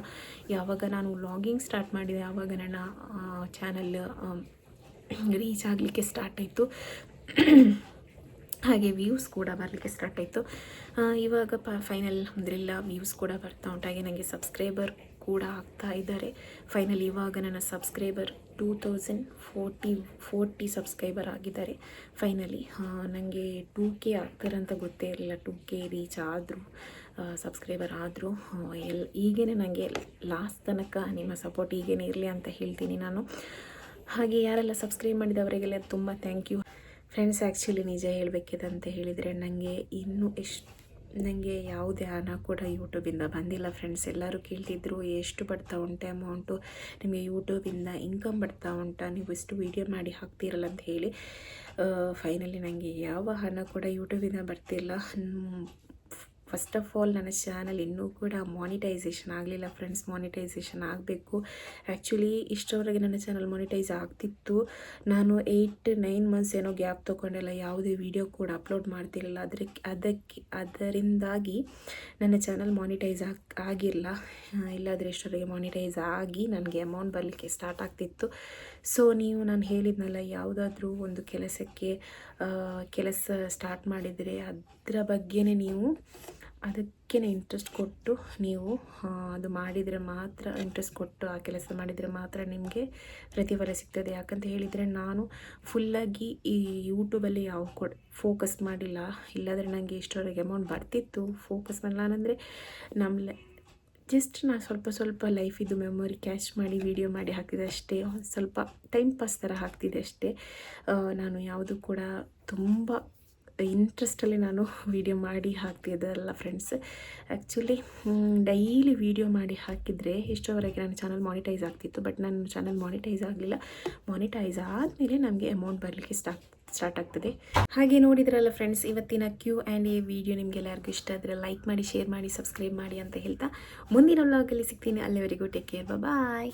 ಯಾವಾಗ ನಾನು ವ್ಲಾಗಿಂಗ್ ಸ್ಟಾರ್ಟ್ ಮಾಡಿದೆ ಆವಾಗ ನನ್ನ ಚಾನಲ್ ರೀಚ್ ಆಗಲಿಕ್ಕೆ ಸ್ಟಾರ್ಟ್ ಆಯಿತು. ಹಾಗೆ ವ್ಯೂಸ್ ಕೂಡ ಬರಲಿಕ್ಕೆ ಸ್ಟಾರ್ಟ್ ಆಯಿತು. ಇವಾಗ ಫೈನಲ್ ಅಲ್ಹಮ್ದುಲಿಲ್ಲಾ ವ್ಯೂಸ್ ಕೂಡ ಬರ್ತಾ ಉಂಟು. ಹಾಗೆ ನನಗೆ ಸಬ್ಸ್ಕ್ರೈಬರ್ ಕೂಡ ಆಗ್ತಾ ಇದ್ದಾರೆ. ಫೈನಲ್ ಇವಾಗ ನನ್ನ ಸಬ್ಸ್ಕ್ರೈಬರ್ 2040 ಸಬ್ಸ್ಕ್ರೈಬರ್ ಆಗಿದ್ದಾರೆ. ಫೈನಲಿ ನನಗೆ 2K ಆಗ್ತಾರಂತ ಗೊತ್ತೇ ಇರಲಿಲ್ಲ. 2K ರೀಚ್ ಆದರೂ, ಸಬ್ಸ್ಕ್ರೈಬರ್ ಆದರೂ ಹೀಗೇ ನನಗೆ ಲಾಸ್ಟ್ ತನಕ ನಿಮ್ಮ ಸಪೋರ್ಟ್ ಹೀಗೇ ಇರಲಿ ಅಂತ ಹೇಳ್ತೀನಿ ನಾನು. ಹಾಗೆ ಯಾರೆಲ್ಲ ಸಬ್ಸ್ಕ್ರೈಬ್ ಮಾಡಿದವರಿಗೆಲ್ಲ ತುಂಬ ಥ್ಯಾಂಕ್ ಯು ಫ್ರೆಂಡ್ಸ್. ಆ್ಯಕ್ಚುಲಿ ನಿಜ ಹೇಳಬೇಕಿದೆ ಅಂತ ಹೇಳಿದರೆ ನನಗೆ ಯಾವುದೇ ಹಣ ಕೂಡ ಯೂಟ್ಯೂಬಿಂದ ಬಂದಿಲ್ಲ ಫ್ರೆಂಡ್ಸ್. ಎಲ್ಲರೂ ಕೇಳ್ತಿದ್ರು, ಎಷ್ಟು ಬರ್ತಾ ಉಂಟು ಅಮೌಂಟು, ನಿಮಗೆ ಯೂಟ್ಯೂಬಿಂದ ಇನ್ಕಮ್ ಬರ್ತಾ ಉಂಟಾ, ನೀವು ಎಷ್ಟು ವೀಡಿಯೋ ಮಾಡಿ ಹಾಕ್ತಿರಲ್ಲ ಅಂತ ಹೇಳಿ. ಫೈನಲಿ ನನಗೆ ಯಾವ ಹಣ ಕೂಡ ಯೂಟ್ಯೂಬಿಂದ ಬರ್ತಿಲ್ಲ. ಫಸ್ಟ್ ಆಫ್ ಆಲ್ ನನ್ನ ಚಾನಲ್ ಇನ್ನೂ ಕೂಡ ಮಾನಿಟೈಸೇಷನ್ ಆಗಲಿಲ್ಲ ಫ್ರೆಂಡ್ಸ್. ಮಾನಿಟೈಸೇಷನ್ ಆಗಬೇಕು. ಆ್ಯಕ್ಚುಲಿ ಇಷ್ಟರವರೆಗೆ ನನ್ನ ಚಾನಲ್ ಮಾನಿಟೈಸ್ ಆಗ್ತಿತ್ತು. ನಾನು 8-9 ಮಂತ್ಸ್ ಏನೋ ಗ್ಯಾಪ್ ತೊಗೊಂಡೆಲ್ಲ, ಯಾವುದೇ ವಿಡಿಯೋ ಕೂಡ ಅಪ್ಲೋಡ್ ಮಾಡ್ತಿರಲಿಲ್ಲ. ಅದರಿಂದಾಗಿ ನನ್ನ ಚಾನಲ್ ಮಾನಿಟೈಸ್ ಆಗಿಲ್ಲ. ಇಲ್ಲಾದರೆ ಇಷ್ಟರವರೆಗೆ ಮಾನಿಟೈಸ್ ಆಗಿ ನನಗೆ ಅಮೌಂಟ್ ಬರಲಿಕ್ಕೆ ಸ್ಟಾರ್ಟ್ ಆಗ್ತಿತ್ತು. ಸೊ ನಾನು ಹೇಳಿದ್ನಲ್ಲ, ಯಾವುದಾದ್ರೂ ಒಂದು ಕೆಲಸ ಸ್ಟಾರ್ಟ್ ಮಾಡಿದರೆ ಅದರ ಬಗ್ಗೆನೇ ನೀವು ಅದಕ್ಕೆ ಇಂಟ್ರೆಸ್ಟ್ ಕೊಟ್ಟು ನೀವು ಅದು ಮಾಡಿದರೆ ಮಾತ್ರ, ಇಂಟ್ರೆಸ್ಟ್ ಕೊಟ್ಟು ಆ ಕೆಲಸ ಮಾಡಿದರೆ ಮಾತ್ರ ನಿಮಗೆ ಪ್ರತಿಫಲ ಸಿಗ್ತದೆ. ಯಾಕಂತ ಹೇಳಿದರೆ ನಾನು ಫುಲ್ಲಾಗಿ ಈ ಯೂಟ್ಯೂಬಲ್ಲಿ ಫೋಕಸ್ ಮಾಡಿಲ್ಲ. ಇಲ್ಲಾದರೆ ನನಗೆ ಇಷ್ಟರವರೆಗೆ ಅಮೌಂಟ್ ಬರ್ತಿತ್ತು. ಫೋಕಸ್ ಮಾಡಿಲ್ಲ ನಾನಂದರೆ ಜಸ್ಟ್ ನಾನು ಸ್ವಲ್ಪ ಲೈಫಿದ್ದು ಮೆಮೊರಿ ಕ್ಯಾಚ್ ಮಾಡಿ ವಿಡಿಯೋ ಮಾಡಿ ಹಾಕಿದೆ ಅಷ್ಟೇ. ಸ್ವಲ್ಪ ಟೈಮ್ ಪಾಸ್ ಥರ ಹಾಕ್ತಿದೆ ಅಷ್ಟೇ. ನಾನು ಯಾವುದು ಕೂಡ ತುಂಬ ಇಂಟ್ರೆಸ್ಟಲ್ಲಿ ನಾನು ವೀಡಿಯೋ ಮಾಡಿ ಹಾಕ್ತಿದ್ದಲ್ಲ ಫ್ರೆಂಡ್ಸ್. ಆ್ಯಕ್ಚುಲಿ ಡೈಲಿ ವೀಡಿಯೋ ಮಾಡಿ ಹಾಕಿದರೆ ಇಷ್ಟರವರೆಗೆ ನನ್ನ ಚಾನಲ್ ಮಾನಿಟೈಸ್ ಆಗ್ತಿತ್ತು. ಬಟ್ ನನ್ನ ಚಾನಲ್ ಮಾನಿಟೈಸ್ ಆಗಲಿಲ್ಲ. ಮಾನಿಟೈಸ್ ಆದಮೇಲೆ ನಮಗೆ ಅಮೌಂಟ್ ಬರಲಿಕ್ಕೆ ಸ್ಟಾರ್ಟ್ ಆಗ್ತದೆ. ಹಾಗೆ ನೋಡಿದ್ರಲ್ಲ ಫ್ರೆಂಡ್ಸ್, ಇವತ್ತಿನ Q&A ವಿಡಿಯೋ ನಿಮಗೆಲ್ಲರಿಗೂ ಇಷ್ಟ ಆದರೆ ಲೈಕ್ ಮಾಡಿ, ಶೇರ್ ಮಾಡಿ, ಸಬ್ಸ್ಕ್ರೈಬ್ ಮಾಡಿ ಅಂತ ಹೇಳ್ತಾ ಮುಂದಿನ ವ್ಲಾಗಲ್ಲಿ ಸಿಗ್ತೀನಿ. ಅಲ್ಲಿವರೆಗೂ ಟೇಕ್ ಕೇರ್, ಬಾಯ್.